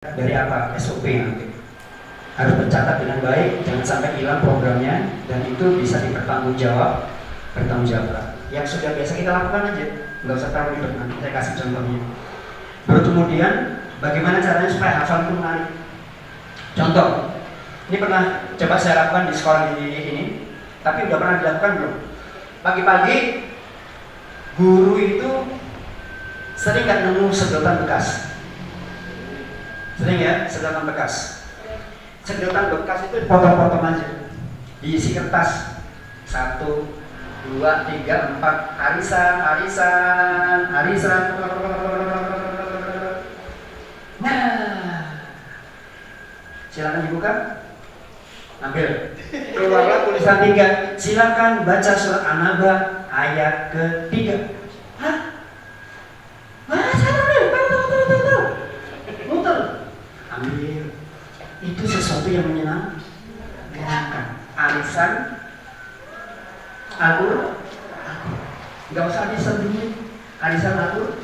dari apa? SOP nanti harus tercatat dengan baik, jangan sampai hilang programnya, dan itu bisa bertanggung jawab. Yang sudah biasa kita lakukan aja, nggak usah terlalu ribet. Nanti saya kasih contohnya. Baru kemudian bagaimana caranya supaya hafal itu menarik. Contoh, ini pernah coba saya lakukan di sekolah di ini, tapi udah pernah dilakukan belum? Pagi-pagi guru itu sering nggak nemu sedotan bekas. Sering ya, sedotan bekas. Sedotan bekas itu potong-potong aja, diisi kertas 1, 2, 3, 4, arisan. Nah, silakan dibuka, ambil. Keluarlah tulisan 3. Silakan baca surat An-Naba ayat ke-3. Hah? Muter. Ambil. Itu sesuatu yang menyenangkan. Arisan Al-Qur'an. Gak usah disembunyi. Arisan Al-Qur'an.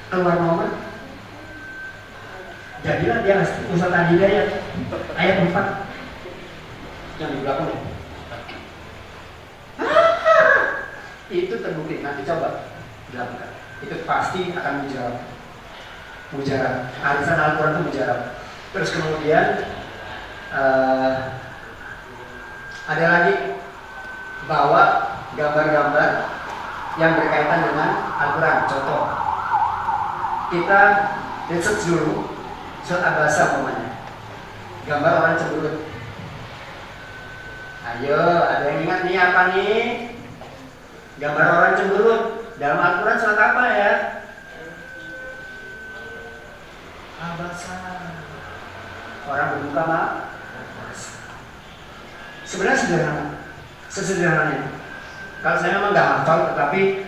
Keluar nomor. Jadilah dia Ustaz Hidayat ayat 4 yang di belakang. Itu terbukti, nanti coba dilakukan. Itu pasti akan mujarab. Arisan Al-Qur'an itu mujarab. Terus kemudian ada lagi, bawa gambar-gambar yang berkaitan dengan Al-Qur'an. Contoh, kita research dulu surat Abasa umpamanya, gambar orang cemberut. Ayo, ada yang ingat nih apa nih? Gambar orang cemberut dalam Al-Qur'an surat apa ya? Abasa. Orang berbuka puasa. Sebenarnya sesederhana. Kalau saya memang nggak hafal, tetapi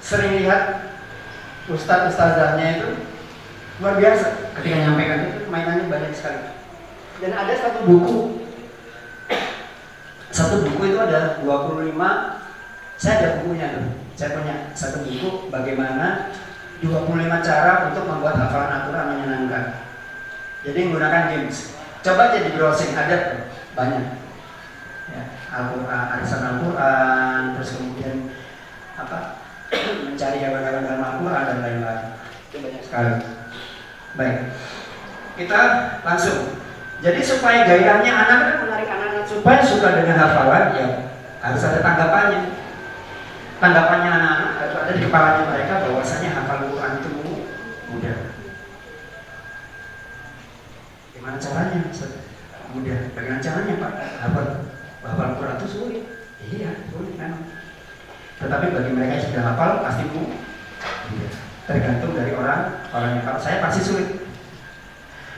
sering lihat ustadz-ustadzahnya itu luar biasa. Ketika nyampaikan itu mainannya banyak sekali. Dan ada satu buku itu ada 25. Saya ada bukunya tuh. Saya punya satu buku bagaimana 25 cara untuk membuat hafalan Al-Qur'an menyenangkan. Jadi menggunakan games. Coba aja di browsing, ada banyak. Ya, Al-Qur'an, arisan Al-Qur'an, terus kemudian mencari hewan-hewan dalam Al-Qur'an dan lain-lain. Itu banyak sekali. Baik, kita langsung. Jadi supaya gairahnya anak-anak, menarik anak-anak supaya suka dengan hafalan, ya harus ada tanggapannya. Tanggapannya anak-anak harus ada di kepalanya mereka bahwasanya hafal Al-Qur'an itu mudah. Gimana caranya? Mudah. Bagaimana caranya Pak? Hafal Al-Qur'an itu sulit. Iya, sulit memang. Tetapi bagi mereka yang sudah hafal pasti mudah. Tergantung dari orangnya. Kalau saya pasti sulit,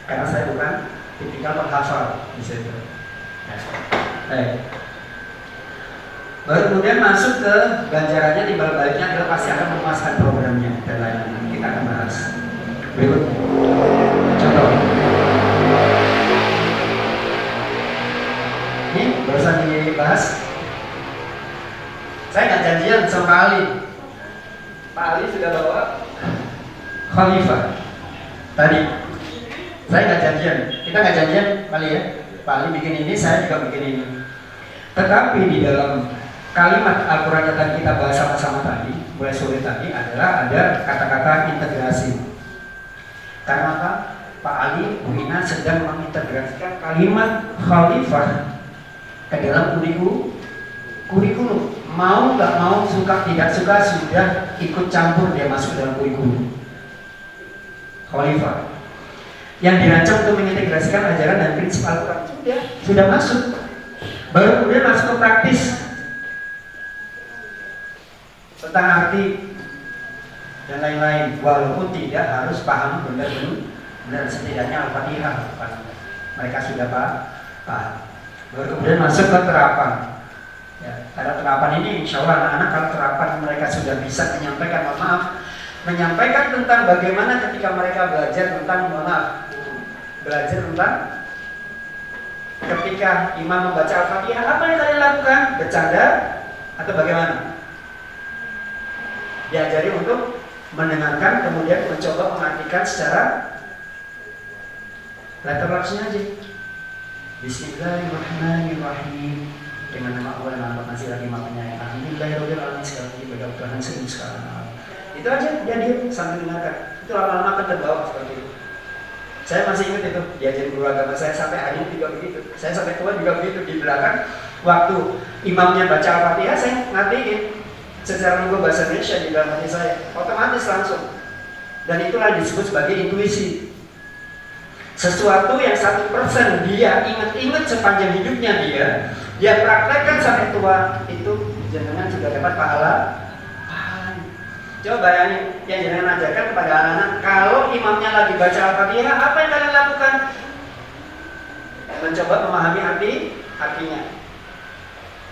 karena saya bukan tipikal penghafal di situ. Baru kemudian masuk ke ganjarannya, timbal baliknya adalah pasti akan memuaskan programnya dan lain-lain. Kita akan bahas berikut contoh. Ini barusan dibahas. Saya nggak janjian sama Pak Ali. Pak Ali sudah bawa Khalifah tadi. Saya nggak janjian. Kita nggak janjian, Pak Ali ya. Pak Ali bikin ini, saya juga bikin ini. Tetapi di dalam kalimat Al-Qur'an yang tadi kita bahas sama-sama tadi, mulai sore tadi, adalah ada kata-kata integrasi. Karena apa? Pak Ali, Bu Ina sedang mengintegrasikan kalimat Khalifah ke dalam kurikulum. Mau nggak mau, suka tidak suka, sudah ikut campur dia masuk dalam kurikulum Khalifah. Yang dirancang untuk mengintegrasikan ajaran dan prinsip Al-Qur'an sudah masuk. Baru kemudian masuk ke praktis tentang arti dan lain-lain, walaupun tidak harus paham benar-benar, setidaknya Al-Fatihah mereka sudah paham. Baru kemudian masuk ke terapan. Ya, pada terapan ini insya Allah anak-anak kalau terapan mereka sudah bisa menyampaikan tentang bagaimana ketika mereka belajar tentang belajar tentang ketika imam membaca Al-Fatihah, apa yang kalian lakukan? Bercanda atau bagaimana? Diajari untuk mendengarkan, kemudian mencoba mengartikan secara Letter lucksnya aja. Bismillahirrahmanirrahim. Dengan nama Allah yang Maha Pengasih lagi Maha Penyayang. Alhamdulillahirobbilalamin. Sekali lagi berdoa Tuhan sembuh sekarang. Itu aja dia diam sambil dengarkan. Itu lama-lama akan terbawa seperti itu. Saya masih ingat itu diajarin guru agama saya sampai hari ini juga begitu. Saya sampai tua juga begitu di belakang. Waktu imamnya baca Al-Fatihah saya ngatiin secara nunggu bahasa Indonesia di dalam hati saya. Otomatis langsung. Dan itulah disebut sebagai intuisi. Sesuatu yang 1% dia ingat-ingat sepanjang hidupnya dia praktekkan sampai tua, itu jenengan sudah dapat pahala. Coba bayangin, yang jenengan ajarkan kepada anak-anak, kalau imamnya lagi baca Al-Fatihah, apa yang kalian lakukan? Mencoba memahami artinya.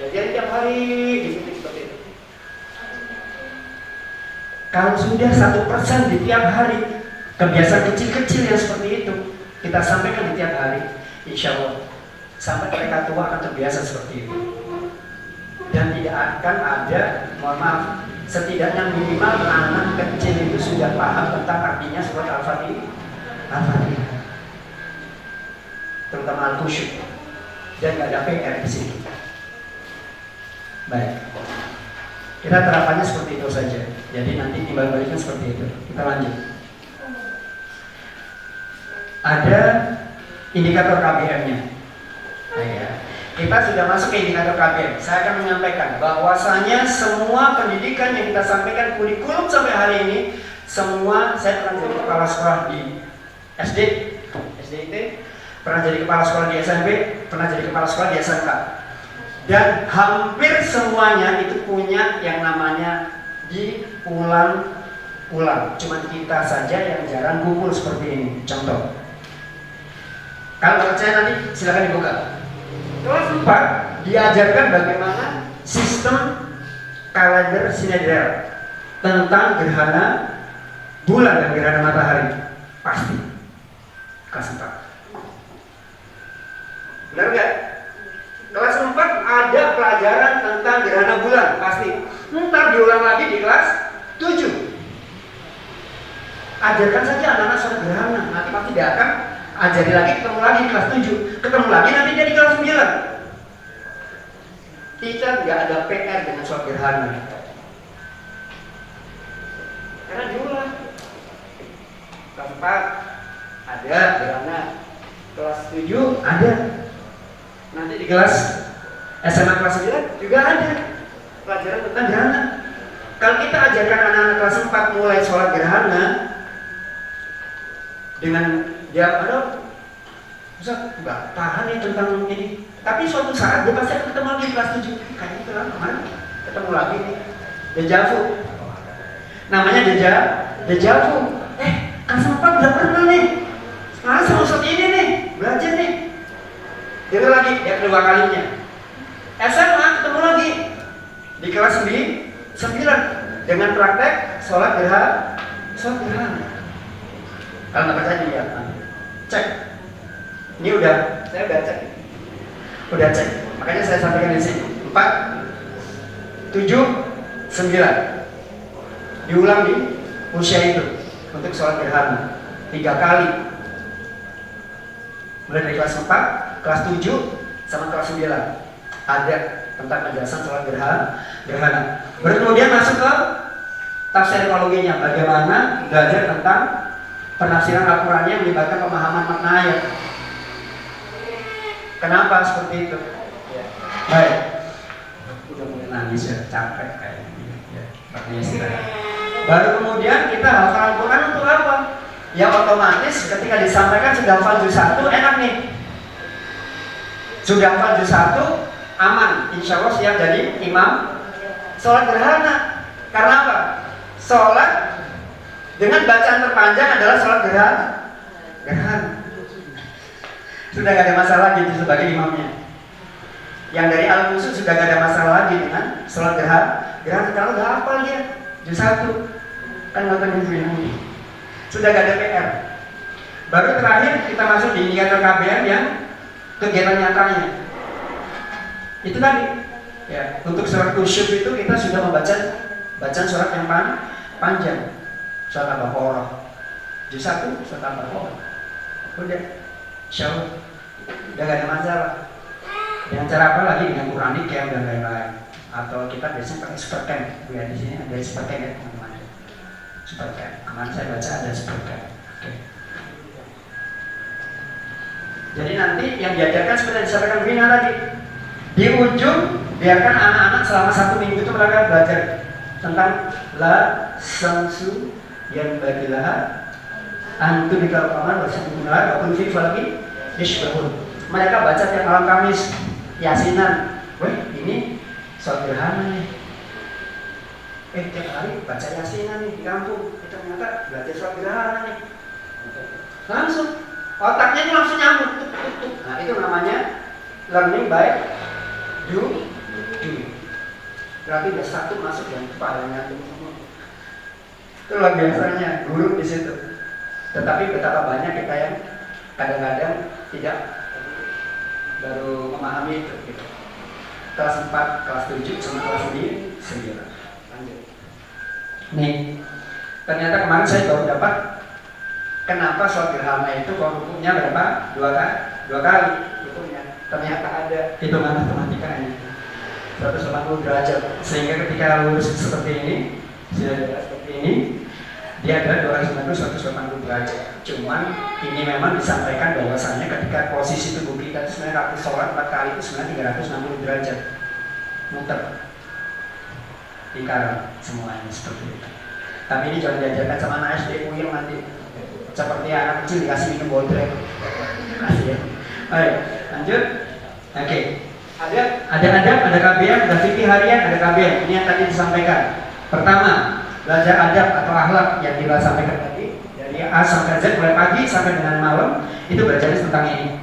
Jadi tiap hari disuntik seperti itu. Kalau sudah 1% di tiap hari, kebiasaan kecil-kecil yang seperti itu kita sampaikan di tiap hari, insya Allah sampai mereka tua akan terbiasa seperti itu. Dan tidak akan ada, mohon maaf, setidaknya minimal anak kecil itu sudah paham tentang artinya surat Al-Fatihah, terutama Al-Khusyuk, dan nggak ada PR di situ. Baik, kita terapannya seperti itu saja. Jadi nanti timbal baliknya seperti itu. Kita lanjut. Ada indikator KBM-nya. Nah, ya. Kita sudah masuk ke indikator KBM. Saya akan menyampaikan bahwasanya semua pendidikan yang kita sampaikan kurikulum sampai hari ini, semua saya pernah jadi kepala sekolah di SDIT, pernah jadi kepala sekolah di SMP, pernah jadi kepala sekolah di SMK. Dan hampir semuanya itu punya yang namanya diulang-ulang. Cuma kita saja yang jarang kumpul seperti ini. Contoh, kalau percaya nanti silakan dibuka. Kelas 4 diajarkan bagaimana sistem kalender sidereal tentang gerhana bulan dan gerhana matahari. Pasti kelas 4. Benar nggak? Kelas 4 ada pelajaran tentang gerhana bulan, pasti. Ntar diulang lagi di kelas 7. Ajarkan saja anak-anak soal gerhana, nanti pasti dia akan ajari lagi, ketemu lagi di kelas 7, ketemu lagi nanti dia di kelas 9. Kita nggak ada PR dengan soal gerhana, karena diulang. Kelas 4 ada gerhana, kelas 7 ada, nanti di kelas SMA kelas 9 juga ada pelajaran tentang gerhana. Kalau kita ajarkan anak-anak kelas 4 mulai sholat gerhana dengan dia Ustaz nggak paham ya tentang ini, tapi suatu saat dia pasti akan ketemu lagi di kelas 7. Kayaknya itu lah kemarin ketemu lagi nih, dejavu. Namanya dejavu. Kelas 4 udah pernah nih, sekarang sama Ustaz ini nih belajar nih. Dia lagi, ya kedua kalinya. SMA ketemu lagi di kelas 9 dengan praktek sholat gerhana. Kalau nggak percaya dilihat, cek. Ini saya udah cek. Makanya saya sampaikan di sini 4, 7, 9 diulang di usia itu untuk sholat gerhana 3 kali. Mulai dari kelas 4, kelas 7, sama kelas 9 ada tentang penjelasan sholat gerhana. Baru kemudian masuk ke tafsir ekologinya, bagaimana belajar tentang penafsiran Al-Quran yang melibatkan pemahaman makna ayat. Kenapa seperti itu? Ya. Baik, udah mulai nangis ya, capek kayak gini. Ya, baru kemudian kita hafal Al-Quran untuk apa? Ya otomatis ketika disampaikan sudah hafal juz 1 enak nih. Sudah hafal juz 1 aman, insya Allah siap jadi imam sholat gerhana. Karena apa? Sholat dengan bacaan terpanjang adalah sholat gerhana. Sudah gak ada masalah gitu sebagai imamnya. Yang dari Al-Qusyuk sudah gak ada masalah lagi dengan sholat gerhana. Kalau gak hafal dia juz 1 kan nonton ini. Sudah gak ada PR. Baru terakhir kita masuk di indikator KBM yang kegiatan nyatanya. Itu tadi ya, untuk surat Khusyuk itu kita sudah membaca surat yang panjang, surat Al-Baqarah juz 1, surat Al-Baqarah. Udah Insya Allah udah gak ada masalah. Dengan cara apa lagi? Dengan Quranic Camp dan lain-lain. Atau kita biasanya pakai super camp. Ya di sini ada super camp ya teman-teman. Super camp. Kemarin saya baca ada super camp. Oke. Jadi nanti yang diajarkan seperti yang disampaikan Vina tadi. Di ujung biarkan anak-anak selama 1 minggu itu mereka belajar tentang la samsu yang bagilah antu di kamar bersama walaupun fi falaki yashbahun. Mereka baca tiap malam Kamis Yasinan. Weh, ini sederhana nih. Tiap hari baca Yasinan nih di kampung. Ternyata belajar sederhana nih. Langsung otaknya itu langsung nyambung. Nah, itu namanya learning by doing. Berarti udah satu masuk yang kepalanya semua. Itu luar biasanya guru di situ. Tetapi betapa banyak kita yang kadang-kadang tidak baru memahami itu. Gitu. Kelas 4, kelas 7 sama kelas 9. Lanjut. Nih, ternyata kemarin saya baru dapat kenapa sholat gerhana itu kalau rukunnya berapa? 2 kali rukunnya. Ternyata ada hitungan matematikanya 180 derajat. Sehingga ketika lurus seperti ini, sudah seperti ini, dia ada 290-180 derajat. Cuman ini memang disampaikan bahwasannya ketika posisi tubuh kita itu sebenarnya sholat 4 kali itu sebenarnya 360 derajat muter lingkaran semuanya seperti itu. Tapi ini jangan diajarkan sama anak SD puyeng nanti seperti anak kecil dikasih minum bodrek. Kasih ya. Baik, lanjut. Oke. Ada KBM, ada fikih harian, ada KBM. Ini yang tadi disampaikan. Pertama, belajar adab atau akhlak yang disampaikan tadi. Dari A sampai Z, mulai pagi sampai dengan malam, itu belajar tentang ini.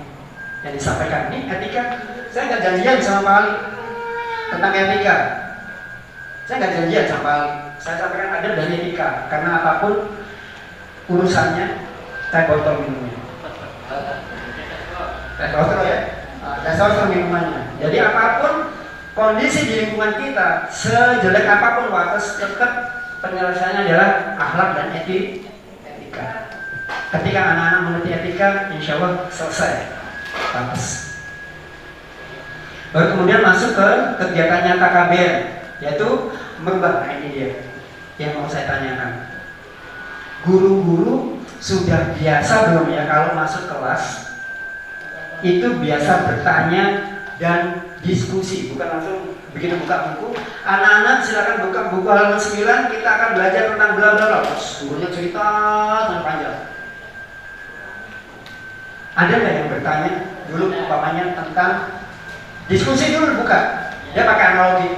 Yang disampaikan ini etika. Saya nggak janjian sama Pak Ali tentang etika. Saya nggak janjian sama Pak Ali. Saya sampaikan adab dan etika. Karena apapun urusannya, teh botol minumnya. Teh botol ya. Teh botol minumannya. Jadi apapun kondisi di lingkungan kita, sejelek apapun wates, tetap penyelesaiannya adalah akhlak dan etika. Ketika anak-anak mengerti etika, insya Allah selesai. Bagus. Baru kemudian masuk ke kegiatan nyata KBM, yaitu merubah. Nah ini dia yang mau saya tanyakan. Guru-guru sudah biasa belum ya kalau masuk kelas itu biasa bertanya dan diskusi, bukan langsung begitu buka buku. Anak-anak silakan buka buku halaman 9, kita akan belajar tentang bla bla bla. Gurunya cerita sangat panjang. Ada nggak yang bertanya dulu umpamanya tentang diskusi dulu buka? Dia pakai analogi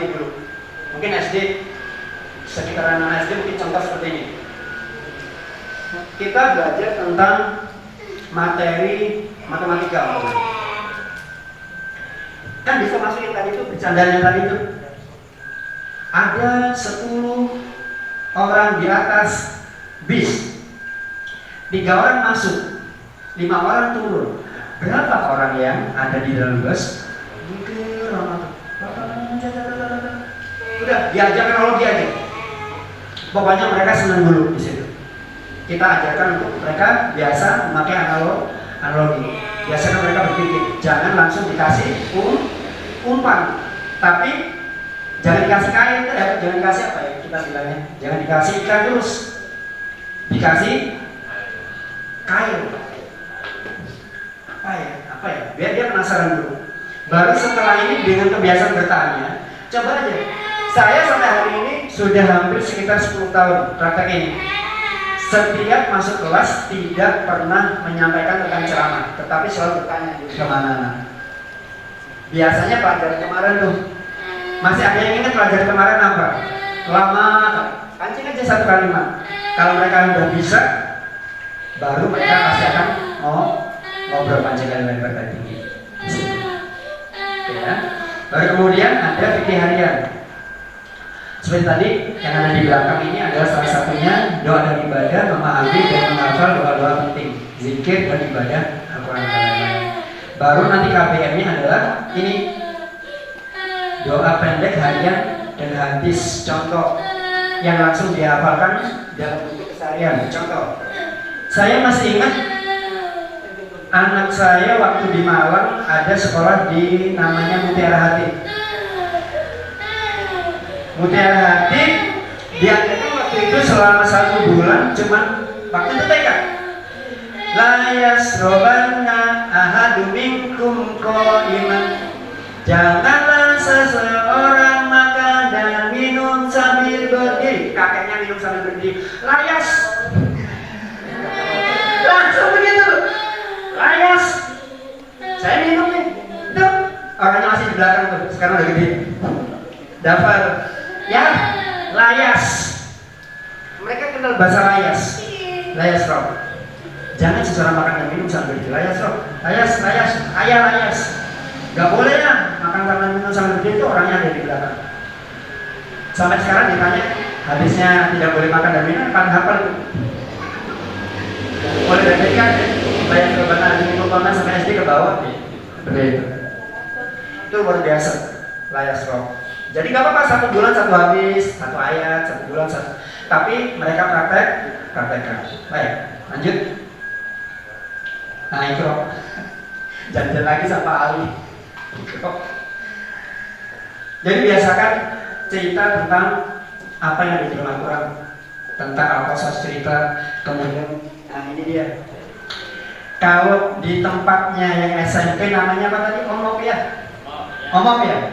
dulu. Mungkin SD, sekitaran anak SD mungkin contoh seperti ini. Kita belajar tentang materi matematika. Kan bisa masukin tadi itu bercandanya tadi itu. Ada 10 orang di atas bis. 3 orang masuk, 5 orang turun. Berapa orang yang ada di dalam bus? Udah diajarkan analogi aja. Pokoknya mereka senang dulu di situ. Kita ajarkan untuk mereka biasa memakai analogi. Biasakan mereka berpikir, jangan langsung dikasih umpan, tapi jangan dikasih kain, jangan dikasih apa ya kita bilangnya, jangan dikasih ikan terus, dikasih kain. Apa ya? Biar dia penasaran dulu. Baru setelah ini dengan kebiasaan bertanya, coba aja. Saya sampai hari ini sudah hampir sekitar 10 tahun praktek ini. Setiap masuk kelas tidak pernah menyampaikan tentang ceramah, tetapi selalu bertanya sama anak-anak. Biasanya pelajaran kemarin tuh, masih ada yang ingat pelajaran kemarin apa? Lama, pancing aja 1 kalimat. Kalau mereka udah bisa, baru mereka pasti akan mau ngobrol panjang kali lebar tadi. Ya. Baru kemudian ada fikih harian. Seperti tadi yang ada di belakang ini adalah salah satunya doa dan ibadah, memahami dan menghafal doa-doa penting, zikir dan ibadah Al-Quran dan lain-lain. Baru nanti KBM-nya adalah ini doa pendek harian dan hadis contoh yang langsung dihafalkan dalam bentuk keseharian. Contoh, Saya masih ingat anak saya waktu di Malang ada sekolah di namanya Mutiara Hati. Mutiara Hati diadakan waktu itu selama 1 bulan, cuman waktu itu TK. Layas robana ahadu minkum qaiman. Janganlah seseorang makan dan minum sambil berdiri. Kakeknya minum sambil berdiri. Layas. Langsung begitu. Layas. Saya minum nih. Itu orangnya masih di belakang tuh. Sekarang udah gede. Daftar. Ya, layas. Mereka kenal bahasa layas. Layas roh. Jangan seseorang makan dan minum sambil berdiri. Layas roh. Layas, layas. Ayah layas. Gak boleh ya makan dan minum sambil berdiri, itu orangnya ada di belakang. Sampai sekarang ditanya habisnya tidak boleh makan dan minum, kan hafal itu. Boleh dari kan? Bayang kebenaran di minggu sampai SD ke bawah. Seperti itu. Itu luar biasa. Layas roh. Jadi gak apa-apa 1 bulan 1 habis, 1 ayat, 1 bulan 1. Tapi mereka praktekkan. Baik, lanjut. Nah itu roh. Janjian lagi sama Ali. Jadi biasakan cerita tentang apa yang ada di dalam Al-Quran, tentang Al-Qasas cerita. Kemudian, nah ini dia. Kalau di tempatnya yang SMP namanya apa tadi? Omop ya? Omop ya?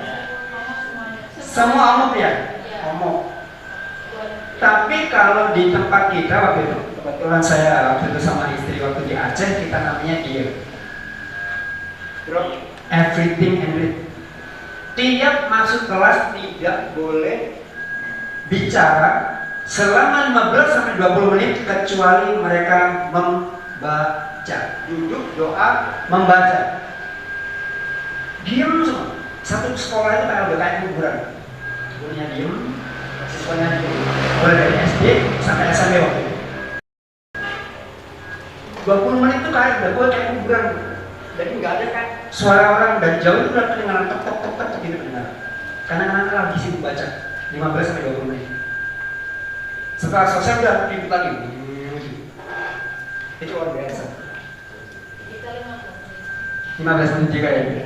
Semua omop ya? Omop. Tapi kalau di tempat kita waktu itu, kebetulan saya waktu itu sama istri waktu di Aceh, kita namanya diem. Everything and read. Tiap masuk kelas tidak boleh bicara selama 15 sampai 20 menit kecuali mereka membaca. Duduk, doa, membaca. Diam semua. Satu sekolah itu udah kayak kuburan. Gurunya diem, siswanya diem. Mulai dari SD sampai SMP waktu itu. 20 menit itu kayak kuburan. Jadi nggak ada kan suara orang dari jauh itu udah kedengaran tok tok tok tok gitu kedengaran. Karena anak-anak lagi sibuk baca 15 sampai 20 menit. Setelah selesai udah ribut lagi. Itu luar biasa. 15 menit juga ya.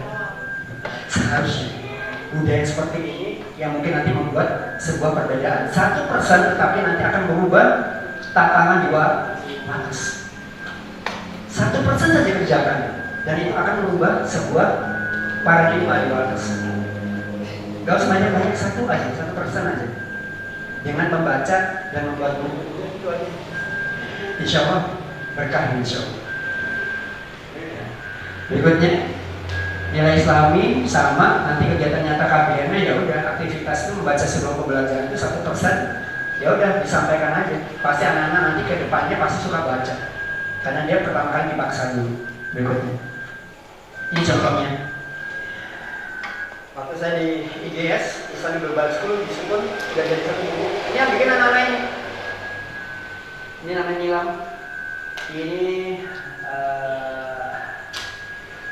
Seharusnya budaya seperti ini yang mungkin nanti membuat sebuah perbedaan 1% tetapi nanti akan berubah tatanan di atas. 1% saja kerjakan. Dan itu akan merubah sebuah paradigma di atas. Gak usah banyak-banyak, 1% aja. Dengan membaca dan membuat buku itu aja. Insya Allah berkah insya Allah. Berikutnya nilai Islami sama, nanti kegiatan nyata KBM-nya ya udah aktivitas itu membaca sebelum pembelajaran itu 1%. Ya udah disampaikan aja. Pasti anak-anak nanti ke depannya pasti suka baca. Karena dia pertama kali dipaksa dulu. Berikutnya. Ini contohnya. Waktu saya di IGS, Islamic Global School di Sukun, sudah jadi 1 buku. Ini yang bikin anak-anak ini. Ini namanya Nilam. Ini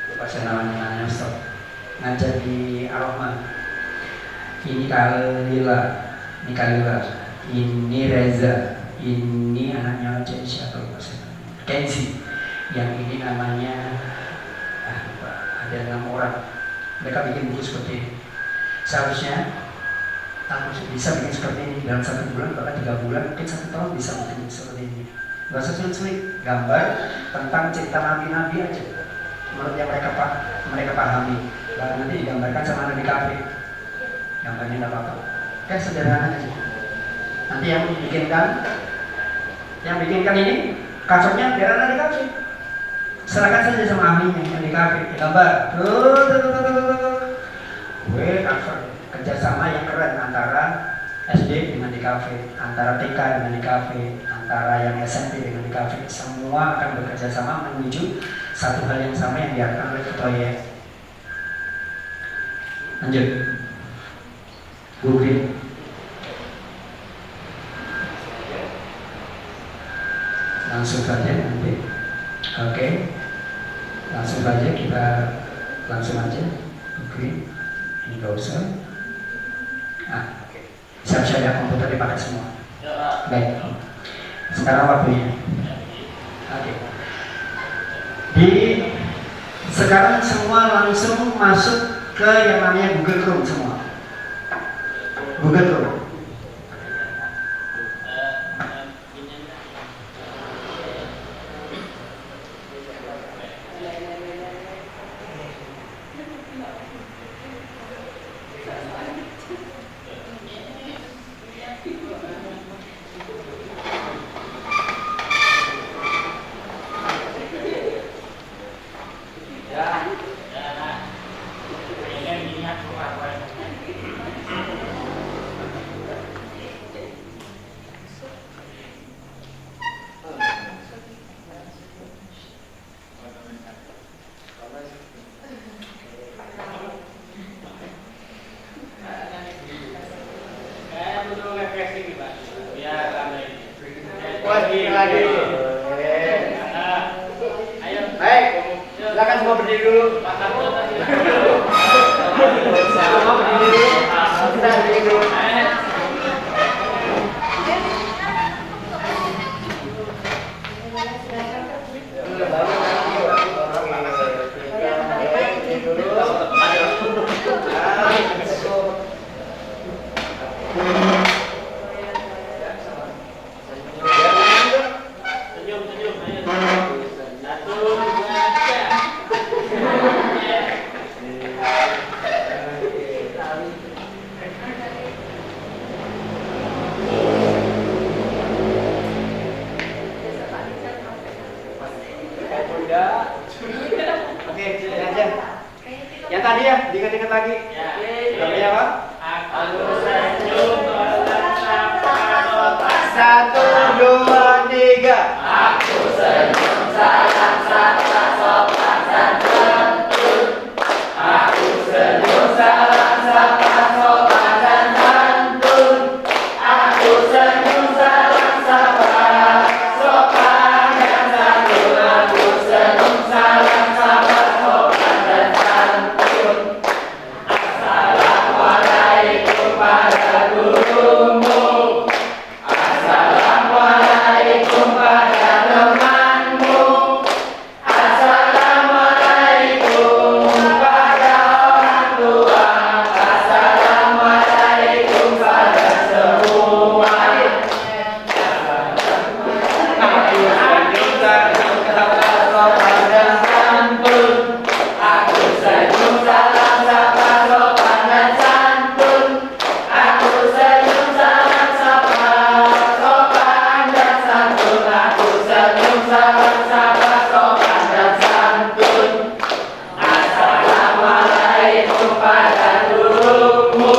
lupa saya namanya stop. Ngajar di Ar-Rahman. Ini Kalila. Ini Reza. Ini anaknya siapa lupa saya. Kenzi. Yang ini namanya ada 6 orang. Mereka bikin buku seperti ini. Seharusnya aku bisa bikin seperti ini dalam 1 bulan, bahkan 3 bulan, mungkin 1 tahun bisa bikin seperti ini. Gak usah sulit-sulit, gambar tentang cerita nabi-nabi aja menurut yang mereka pahami. Lalu nanti digambarkan sama nabi kafir. Gambarnya gak apa-apa. Kayak sederhana aja. Nanti yang bikinkan ini covernya biar nabi kafir. Serahkan saja sama ahlinya yang di kafe, gambar. Cover kerjasama yang keren antara SD dengan di kafe, antara TK dengan di kafe, antara yang SMP dengan di kafe. Semua akan bekerja sama menuju satu hal yang sama yang diarahkan oleh proyek. Lanjut. Google. Langsung saja nanti. Oke. Langsung saja kita Oke. Ini gak usah. Oke. Siap-siap ya, komputer dipakai semua. Baik. Sekarang waktunya. Oke. Di sekarang semua langsung masuk ke yang namanya Google Chrome semua. Google Chrome. Silakan semua berdiri dulu. Semua berdiri dulu. Kita berdiri dulu. Yang tadi ya, diingat-ingat lagi. Ya, Pak? Aku senyum satu, dua, tiga. Aku senyum salam sapa sopan santun. Aku senyum salam sapa sopan santun. Aku senyum salam sapa sopan dan santun. Aku senyum salam sapa sopan dan santun. Assalamualaikum pada gurumu. Assalamualaikum pada temanmu. Assalamualaikum pada orang tua. Assalamualaikum pada semua. Aku senyum salam sapa sopan dan santun. Aku senyum salam sapa sopan dan santun. Aku senyum salam sapa sopan dan santun. Aku senyum salam sapa sopan dan santun. Assalamualaikum pada gurumu.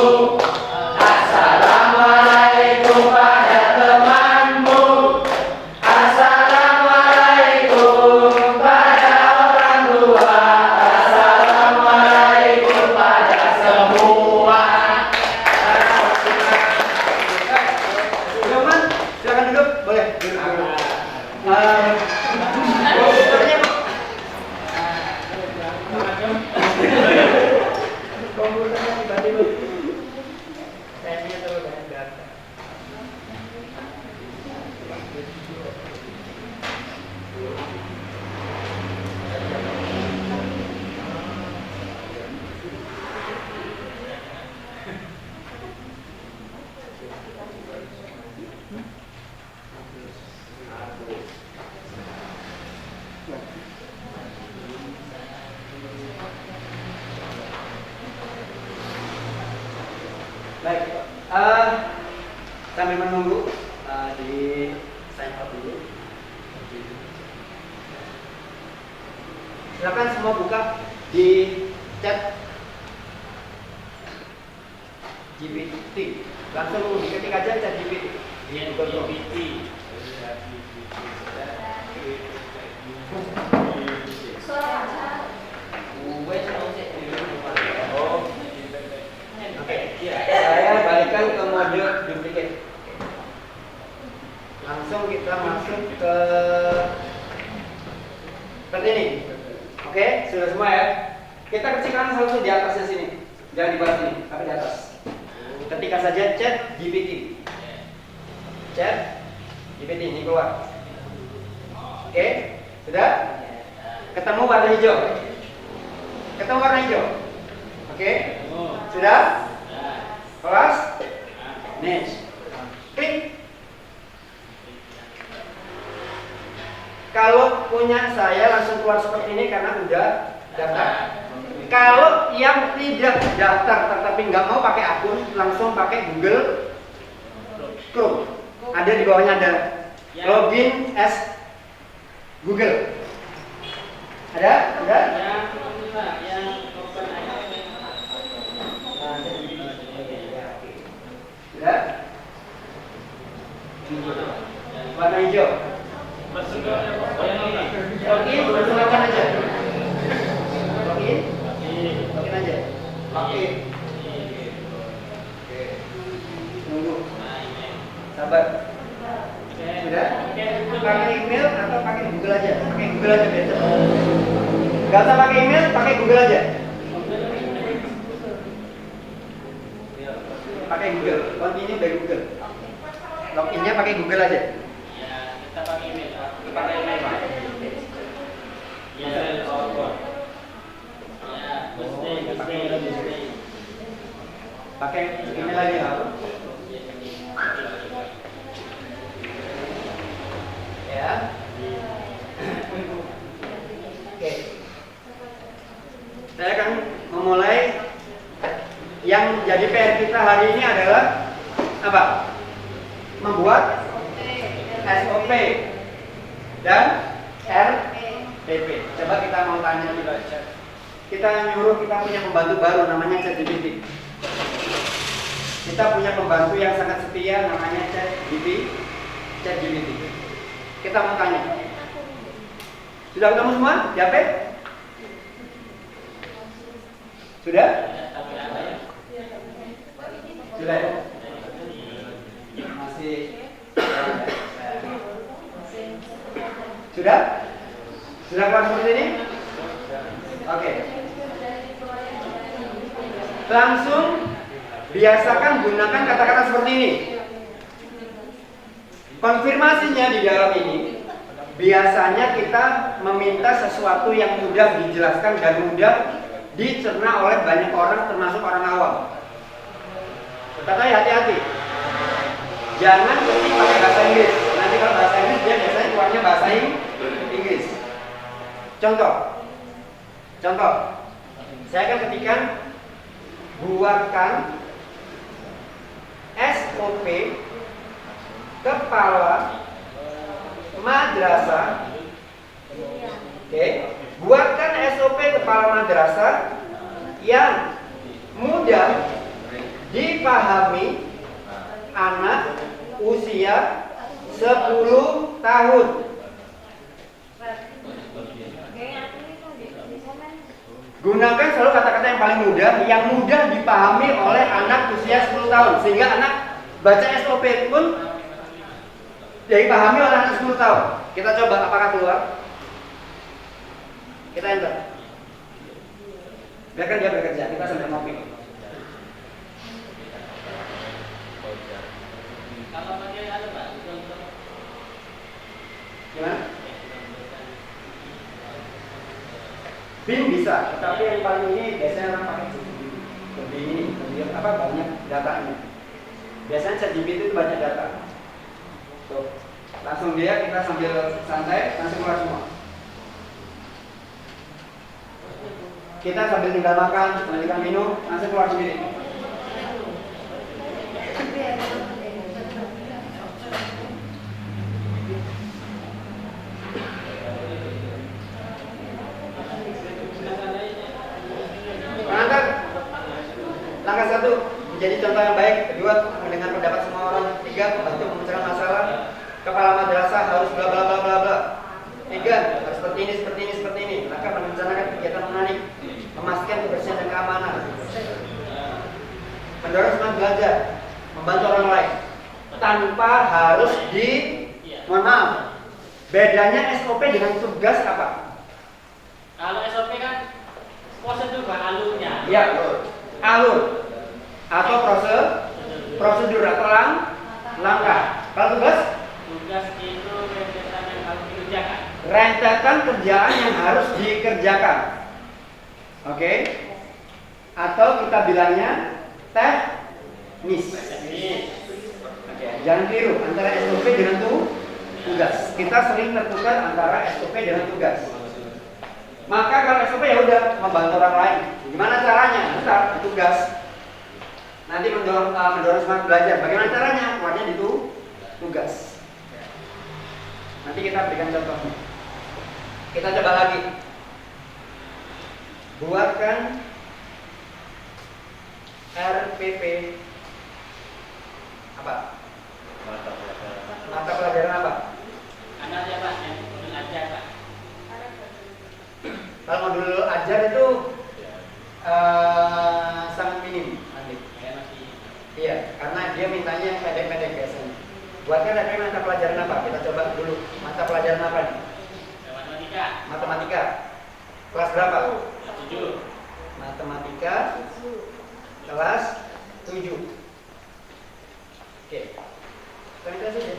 Assalamualaikum pada temanmu. Assalamualaikum pada orang tua. Assalamualaikum pada semua. Teman, silakan duduk, boleh duduk dulu. Komputernya tiba-tiba tensinya terlalu banyak. Baik, sambil menunggu di sign out dulu. Silakan semua buka di chat GPT. Langsung diketik aja chat GPT. GPT. Saya balikan ke mode duplicate. Langsung kita masuk ke seperti ini. Oke, sudah semua ya. Kita kecilkan langsung di atasnya sini. Jangan di bawah sini, tapi di atas. Ketika saja chat GPT. Chat GPT ini keluar. Oke, sudah? ketemu warna hijau. Ketemu warna hijau. Oke? Sudah? Kelas? Next. Klik. Kalau punya saya langsung keluar seperti ini karena udah daftar. Kalau yang tidak daftar tetapi nggak mau pakai akun, langsung pakai Google Chrome. Ada di bawahnya ada login as Google. Ada? Ada? Sudah? Warna hijau. Login, lakukan aja. Login aja. Login. Oke. Tunggu. Sabar. Sudah? Pakai email atau pakai Google aja? Pakai Google aja biasa. Gak usah pakai email, pakai Google aja. Pakai Google. Continue by Google. Loginnya pakai Google aja. Kita pakai email. Pakai email. Pakai email aja. Ya. Oke. Saya akan memulai. Yang jadi PR kita hari ini adalah apa? Membuat SOP dan RTP. Coba kita mau tanya juga. Kita nyuruh kita punya pembantu baru namanya ChatGPT. Kita punya pembantu yang sangat setia namanya ChatGPT. Kita mau tanya. Sudah ketemu semua? Di HP? Sudah? Sudah ya? Masih? Sudah? Sudah keluar seperti ini? Oke. Langsung biasakan gunakan kata-kata seperti ini. Konfirmasinya di dalam ini, biasanya kita meminta sesuatu yang mudah dijelaskan dan mudah dicerna oleh banyak orang termasuk orang awam. Tetapi hati-hati, jangan ketik pakai bahasa Inggris. Nanti kalau bahasa Inggris dia biasanya keluarnya bahasa Inggris. Contoh, saya akan ketikkan buatkan SOP kepala madrasah. Oke, buatkan SOP kepala madrasah yang mudah dipahami anak usia 10 tahun. Gunakan selalu kata-kata yang paling mudah, yang mudah dipahami oleh anak usia 10 tahun. Sehingga anak baca SOP pun dipahami oleh anak 10 tahun. Kita coba apakah keluar. Kita enter. Biarkan dia bekerja, kita sambil ngopi. Kalau pakai ada Pak, Gimana? BIM bisa, tapi yang paling ini biasanya orang pakai lebih ini, lebih apa banyak datanya. Biasanya ChatGPT itu banyak data. Tuh, langsung dia kita sambil santai langsung keluar semua. Kita sambil tinggal makan, sambil tinggal minum, langsung keluar sendiri. Pengantar, langkah 1 menjadi contoh yang baik. Kedua, mendengar pendapat semua orang. 3, membantu memecahkan masalah. Kepala madrasah harus bla bla bla bla bla. 3, harus seperti ini, seperti ini, seperti ini. Maka merencanakan kegiatan menarik, memastikan kebersihan dan keamanan, mendorong semangat belajar, membantu orang lain tanpa harus mohon maaf. Bedanya SOP dengan tugas apa? kalau SOP kan prosedur Pak, alurnya. Ya, alur atau prosedur atau langkah. Kalau tugas Tugas itu kegiatan yang harus dikerjakan. rentetan kerjaan yang harus dikerjakan. Oke? Atau kita bilangnya teknis. Oke, jangan keliru antara SOP dengan tugas. Kita sering tertukar antara SOP dengan tugas. Maka kalau SOP ya udah membantu orang lain. Gimana caranya? Bentar, tugas. Nanti mendorong semangat belajar. Bagaimana caranya? Keluarnya di tugas. Nanti kita berikan contohnya. Kita coba lagi. Buatkan RPP apa? Mata pelajaran apa? Anak ya Pak, yang ajar Pak. Kalau modul ajar itu sangat minim nanti. Iya, karena dia mintanya yang pendek-pendek biasanya. Buatkan RPP mata pelajaran apa? Kita coba dulu. Mata pelajaran apa nih? Matematika. Matematika. Kelas berapa? 7. Matematika kelas 7. Oke. Kita saja.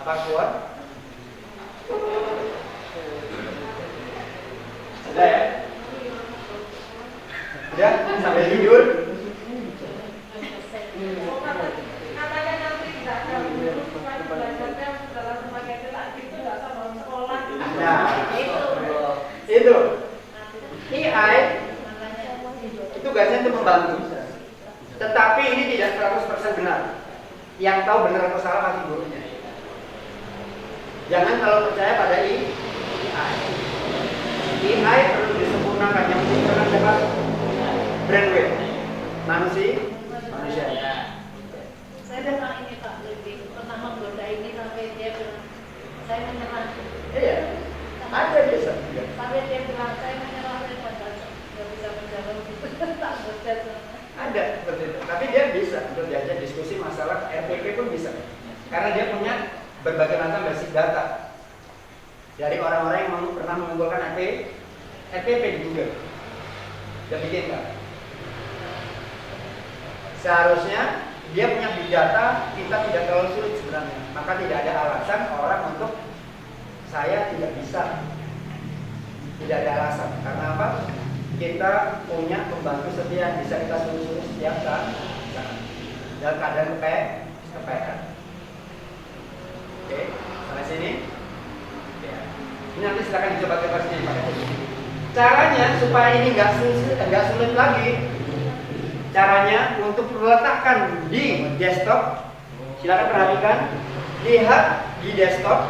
Apa kuat? Sudah ya? Sudah sampai tidur. Nah, itu AI itu tugasnya untuk membantu. Tetapi ini tidak 100% benar. Yang tahu benar atau salah pasti gurunya. Jangan kalau percaya pada AI. AI perlu disempurnakan. Yang disempurnakan siapa? Brainwave. Manusia. Saya pernah ini Pak, lebih pernah menggoda ini sampai dia bilang saya menyerah. Iya, ada bisa. Sampai dia bilang saya menyerah, saya nggak bisa menjawab gitu. Tak goda. Ada seperti itu. Tapi dia bisa untuk diajak diskusi masalah RPP pun bisa. Karena dia punya berbagai macam basis data dari orang-orang yang pernah mengumpulkan RPP di Google. Dia bikin kan? Seharusnya dia punya big data, kita tidak terlalu sulit sebenarnya. Maka tidak ada alasan orang untuk saya tidak bisa. Tidak ada alasan. Karena apa? Kita punya pembantu setia yang bisa kita suruh-suruh setiap saat dalam keadaan kepekan. Oke, sampai sini. Ya. Ini nanti silakan dicoba-coba sendiri pakai tulis. Caranya supaya ini nggak sulit lagi. Caranya untuk meletakkan di desktop, silakan perhatikan, lihat di desktop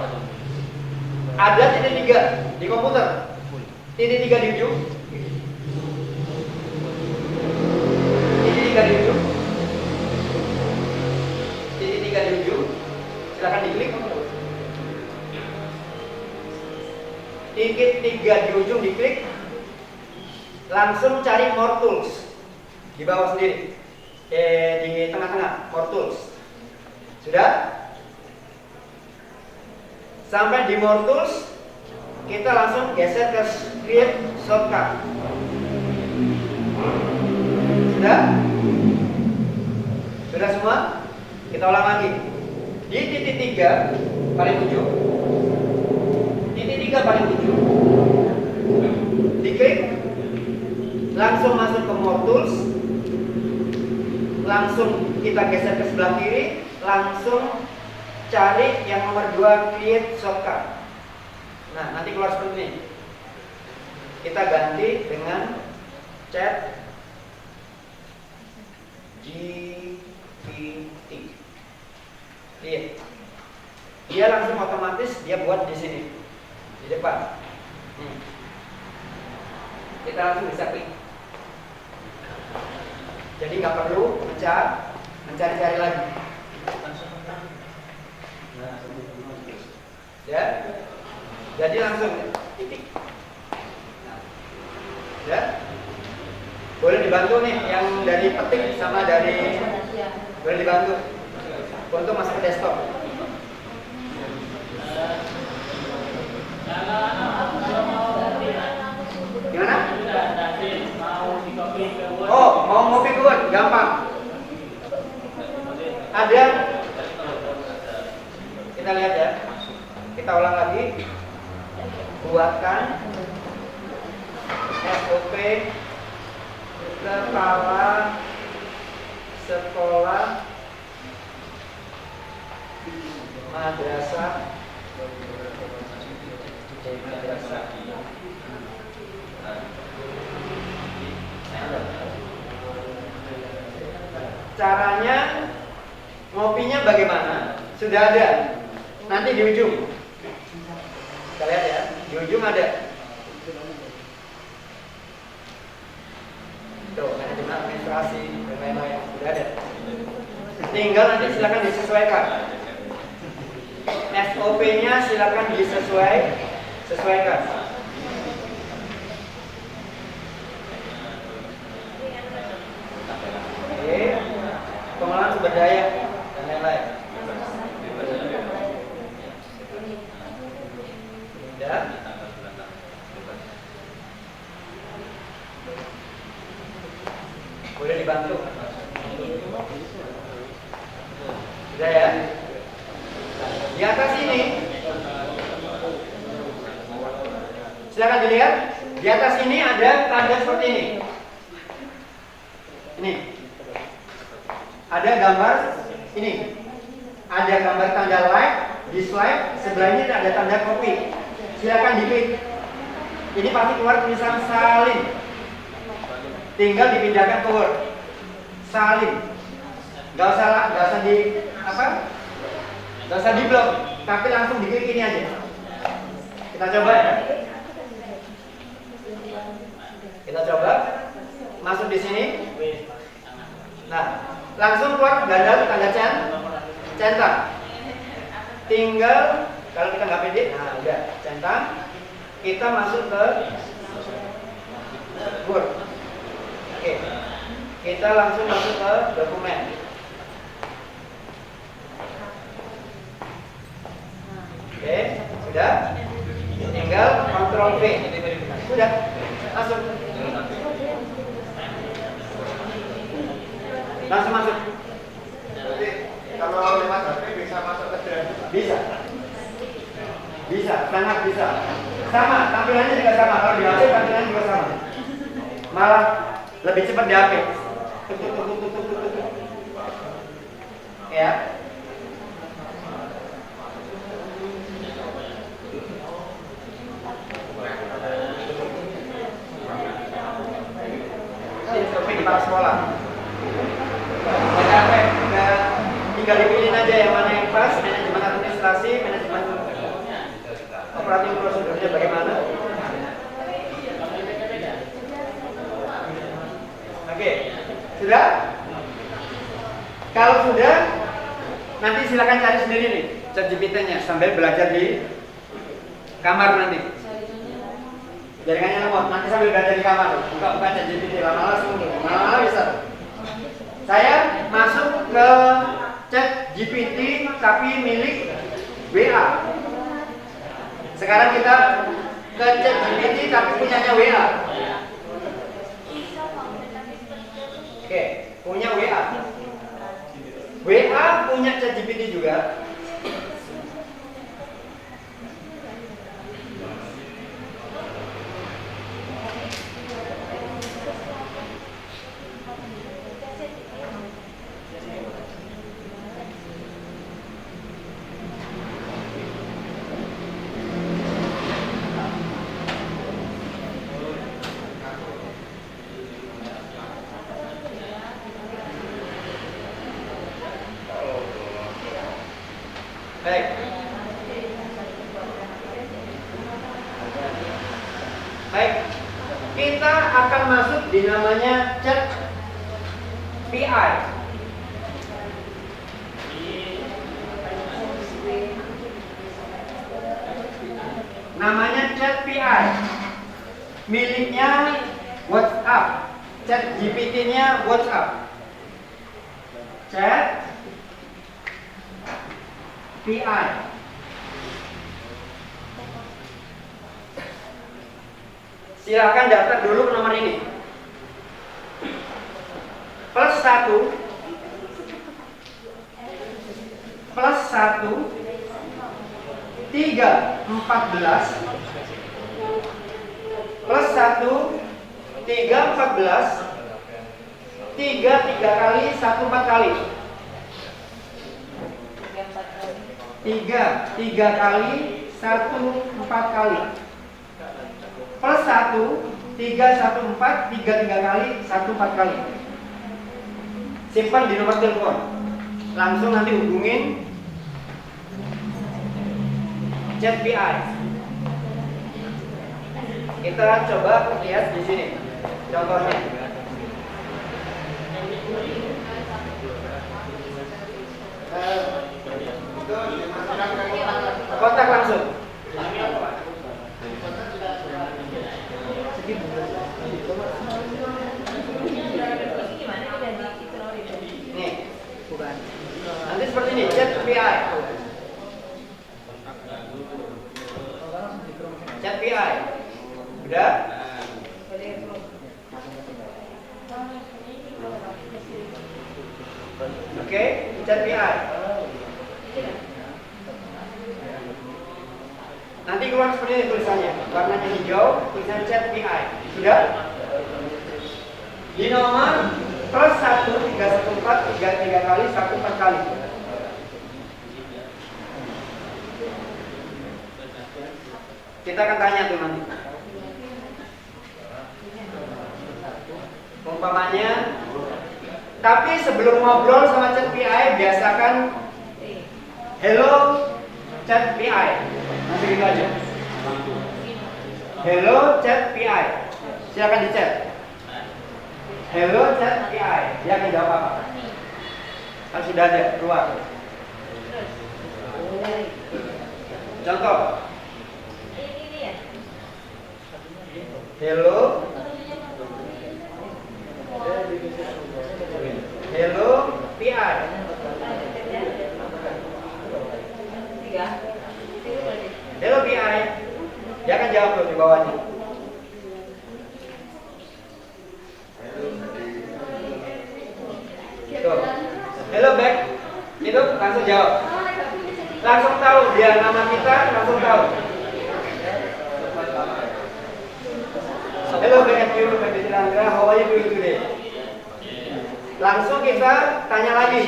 ada titik 3 di komputer, titik 3 di ujung, titik 3 di ujung, titik 3 di ujung, silakan diklik. Titik 3 di ujung diklik, langsung cari More Tools. Di bawah sendiri, di tengah-tengah, More Tools. Sudah? Sampai di More Tools, kita langsung geser ke Create Shortcut. Sudah? Sudah semua? Kita ulang lagi. Di titik 3 paling ujung, titik 3 paling ujung, diklik, langsung masuk ke More Tools. Langsung kita geser ke sebelah kiri, langsung cari yang nomor 2 Create Shortcut. Nah, nanti keluar seperti ini. Kita ganti dengan Chat GPT. Lihat. Dia langsung otomatis dia buat di sini. Di depan. Kita langsung bisa klik. Jadi nggak perlu mencari-cari lagi. Ya, jadi langsung titik. Ya, boleh dibantu nih yang dari petik sama dari boleh dibantu untuk masuk ke desktop. Gimana? Oh, mau ngopi ke Word, gampang. Ada, kita lihat ya. Kita ulang lagi. Buatkan SOP kepala sekolah madrasah caranya ngopinya bagaimana? Sudah ada. Nanti di ujung. Kita lihat ya, di ujung ada. Tuh, manajemen administrasi dan lain-lain sudah ada. Tinggal nanti silakan disesuaikan. SOP-nya silakan sesuaikan. Oke, pengelolaan sumber daya dan lain-lain. Sudah. Boleh dibantu. Sudah ya. Di atas ini, silakan dilihat. Di atas ini ada tanda seperti ini. Ini ada gambar ini. Ada gambar tanda like, dislike. Sebelah ini ada tanda copy. Silakan diklik. Ini pasti keluar tulisan salin. Tinggal dipindahkan ke Word. Salin. Gak usah di apa? Gak usah di blok, tapi langsung diklik ini aja. Kita coba ya. Kita coba masuk di sini. Nah, langsung keluar ganda tanda centang. Tinggal kalau kita nggak pede, nah udah centang. Kita masuk ke Word. Oke, kita langsung masuk ke dokumen. Oke, sudah. Tinggal Ctrl V. Sudah, masuk. Langsung masuk. Jadi kalau lewat HP bisa masuk ke dalam? Bisa. Bisa, sangat bisa. Sama, tampilannya juga sama. Kalau di HP tampilannya juga sama. Malah lebih cepat di HP. Ya. SOP di kepala sekolah. Tinggal dipilih aja yang mana yang pas, manajemen administrasi, manajemen operatif prosedurnya bagaimana. Oke, sudah? Kalau sudah, nanti silakan cari sendiri nih ChatGPT-nya sambil belajar di kamar nanti. Jaringannya lemot, nanti sambil belajar di kamar, buka ChatGPT, lama-lama bisa. Saya masuk ke ChatGPT tapi milik WA. Sekarang kita ke ChatGPT tapi punyanya WA. Oke, punya WA. WA punya ChatGPT juga. Baik. Baik. Kita akan masuk di namanya chat PI. Namanya chat PI. Miliknya WhatsApp. Chat GPT-nya WhatsApp. Chat PI. Silakan daftar dulu ke nomor ini. +1 +1 3 14 plus 1 3 14 3 kali 1 4 kali 3 kali 1 4 kali plus 1 3 1 4 3 kali 1 4 kali. Simpan di nomor telepon, langsung nanti hubungin chat PI. Kita coba lihat di sini contohnya. Itu dimasukkan ke Kontak langsung. Nih, nanti seperti ini, chat PI. Chat PI. Udah? Oke, chat PI. Nanti keluar seperti ini tulisannya, warnanya hijau, tulisan chat PI. Sudah? Di nomor plus 1 314 3 kali 1 4 kali. Kita akan tanya tuh nanti. Umpamanya, tapi sebelum ngobrol sama chat PI biasakan hello chat PI. Nanti gitu aja. Hello chat PI. Silakan di chat. Hello chat PI. Dia akan jawab apa? Kan sudah ada keluar. Contoh. Hello. Hello PI. Hello PI. Dia akan jawab tuh di bawahnya. Tuh. Hello back. Itu langsung jawab. Langsung tahu dia nama kita, langsung tahu. Hello back at you, Bapak Chandra. How are you doing today? Langsung kita tanya lagi.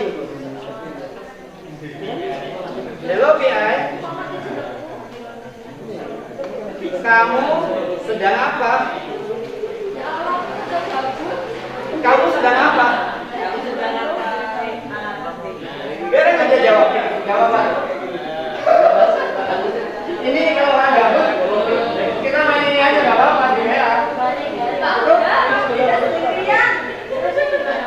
Hello PI. Kamu sedang apa? Kamu sedang apa? Biarin aja jawabnya. Jawaban. Ini kalau ada, kita main ini aja nggak apa-apa di WA.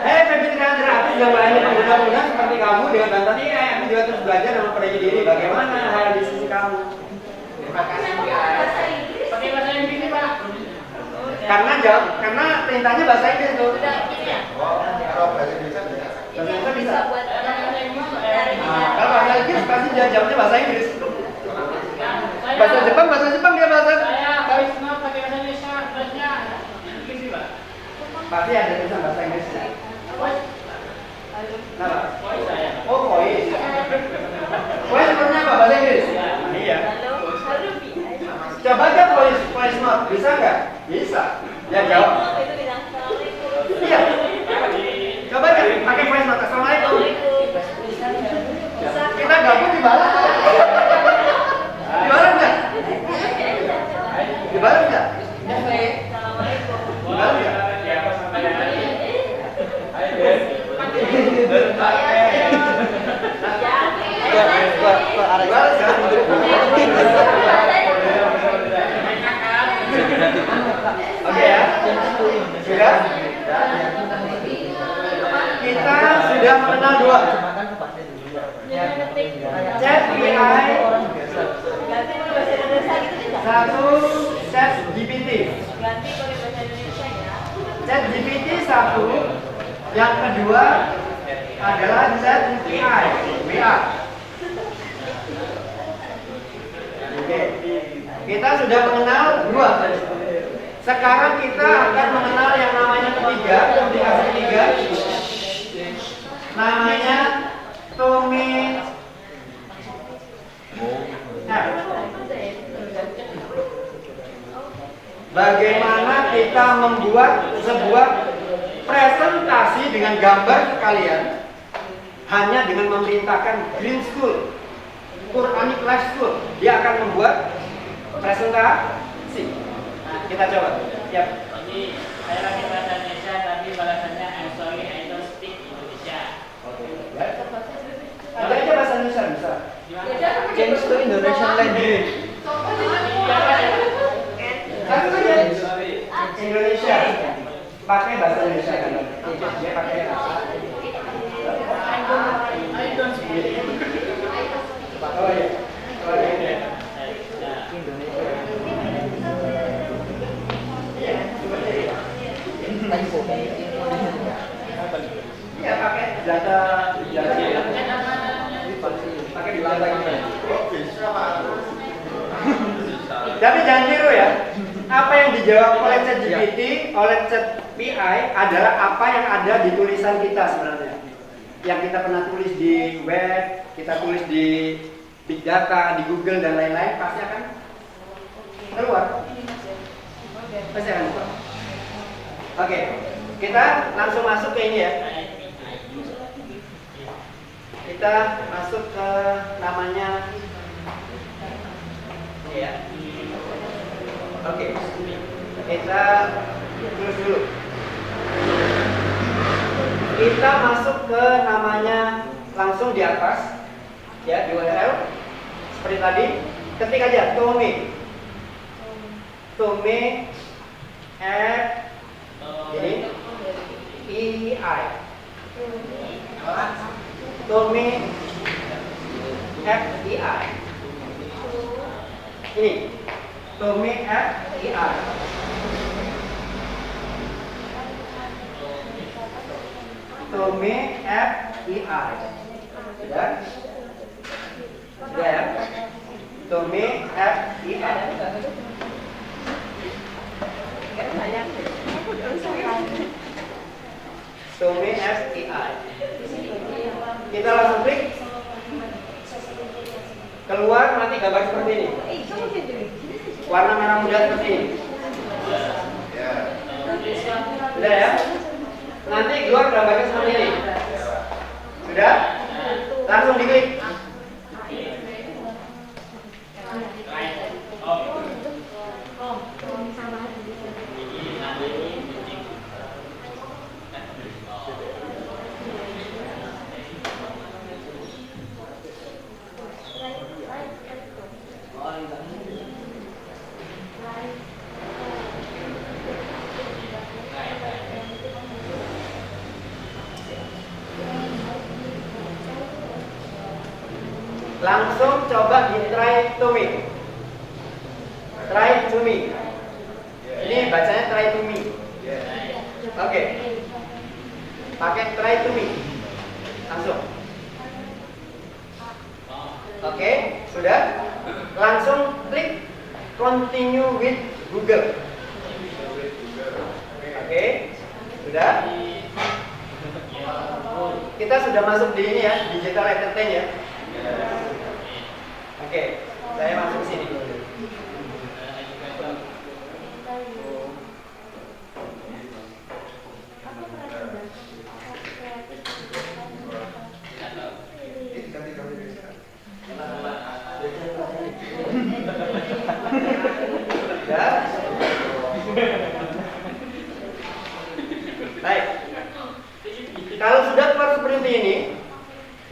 Hei Baby Chandra, aku sudah banyak pengguna seperti kamu dengan bantuan ini. Aku juga terus belajar dan memperbaiki diri. Bagaimana hal di sisi kamu? Terima kasih ya. Pakai bahasa Inggris Pak. Karena perintahnya bahasa Inggris tuh. Oh, kalau bahasa Indonesia bisa. Bahasa Inggris bisa. Kalau bahasa Inggris pasti dia jawabnya bahasa Inggris. Bahasa Jepang dia bahasa. Saya voice note pakai bahasa Indonesia, terusnya Inggris sih Pak. Pasti ada tulisan bahasa Inggrisnya. Voice, Kenapa? voice saya. Oh, voice. Voice sebenarnya apa bahasa Inggris? Iya. Coba aja voice note, bisa nggak? Bisa. Ya jawab. Iya. Coba aja pakai voice note. Assalamualaikum. Kita gabung dibalas. Dibalas nggak? Dibalas nggak? Dibalas nggak? Dibalas nggak? Oke ya? Sudah? Kita sudah mengenal dua. Chat PI, satu chat GPT. Chat GPT satu, yang kedua adalah chat PI, WA. Oke, kita sudah mengenal dua. Sekarang kita akan mengenal yang namanya ketiga, aplikasi ketiga. Namanya Tommy Nah, bagaimana kita membuat sebuah presentasi dengan gambar kalian hanya dengan memerintahkan Green School, Quranic Life School, dia akan membuat presentasi. Kita coba. Siap. Ini saya lagi bahasa Indonesia tapi balasannya I'm sorry I don't speak Indonesia. Ada aja bahasa Indonesia bisa. Change to Indonesian language. Satu saja. Indonesia. Pakai bahasa Indonesia kan? Dia pakai I don't speak. Oh iya. Oh iya. Iya pakai data pakai di lantai ini. Oh, bisa Pak. Tapi jangan tiru ya. Apa yang dijawab oleh ChatGPT, oleh ChatPI adalah apa yang ada di tulisan kita sebenarnya. Yang kita pernah tulis di web, kita tulis di big data, di Google dan lain-lain pasti akan keluar. Pasti akan keluar. Oke, kita langsung masuk ke ini ya. Kita masuk ke namanya ini ya. Oke, kita tulis dulu. Kita masuk ke namanya langsung di atas ya, di URL seperti tadi. Ketik aja Tome at ini EI Tome at EI ini Tome at EI Tome at EI sudah? Sudah ya? Tome at EI Tome at EI kita langsung klik keluar nanti gambar seperti ini warna merah muda seperti ini sudah ya nanti keluar gambarnya seperti ini sudah langsung diklik langsung coba di try to me. Try to me. Ini bacanya try to me. Oke. Pakai try to me. Langsung. Oke, sudah. Langsung klik continue with Google. Oke, sudah. Kita sudah masuk di ini ya, digital entertain ya. Oke, saya masuk ke sini. Ya. Baik. Kalau sudah keluar seperti ini,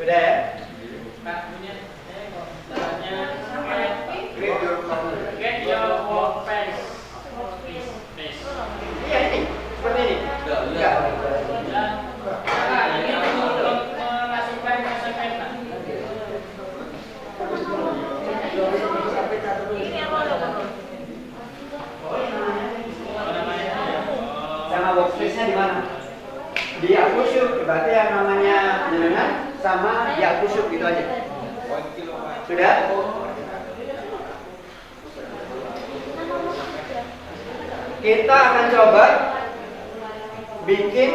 sudah ya. Get your workspace. Iya ini, seperti ini. Enggak. Nah, ini untuk memasukkan konsepnya. Sama workspace-nya di mana? Di Alkusyuk, berarti yang namanya jenengan sama di Alkusyuk gitu aja. Sudah? Kita akan coba bikin.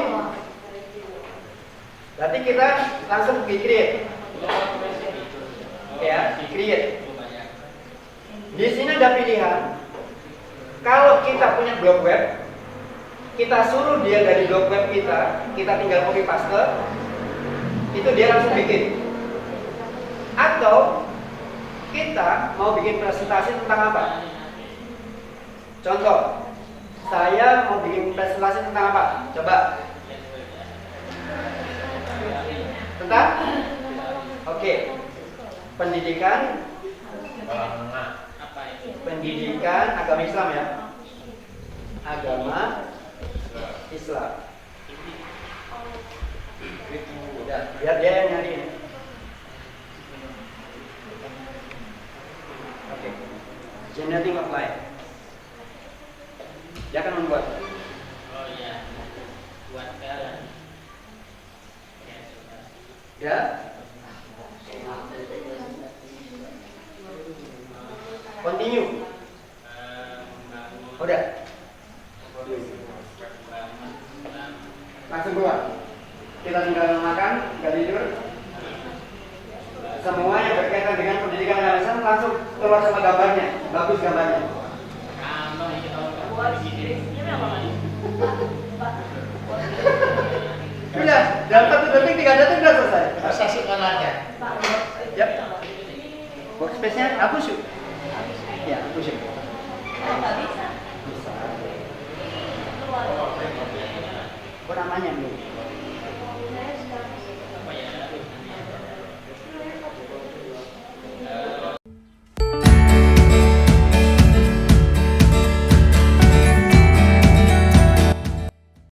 Berarti kita langsung di create. Ya, di create. Di sini ada pilihan. Kalau kita punya blog web, kita suruh dia dari blog web kita tinggal copy paste, itu dia langsung bikin. Atau kita mau bikin presentasi tentang apa? Contoh, saya mau bikin presentasi tentang apa? Coba. Tentang? Oke. Pendidikan. Pendidikan agama Islam ya. Agama Islam. Ya, biar dia yang nyari. Oke. Generating of life. Dia akan membuat. Oh iya. Buat jalan. Ya. Continue. Udah. Langsung keluar. Kita tinggal makan, tinggal tidur. Semua yang berkaitan dengan pendidikan agama Islam langsung keluar sama gambarnya. Bagus gambarnya. Kalau kita buat ini apa lagi? Sudah, dalam 1 detik 3 detik sudah selesai. Saksikan aja. Yap. Workspace-nya hapus yuk. Ya, hapus yuk. Nggak bisa. Apa namanya nih?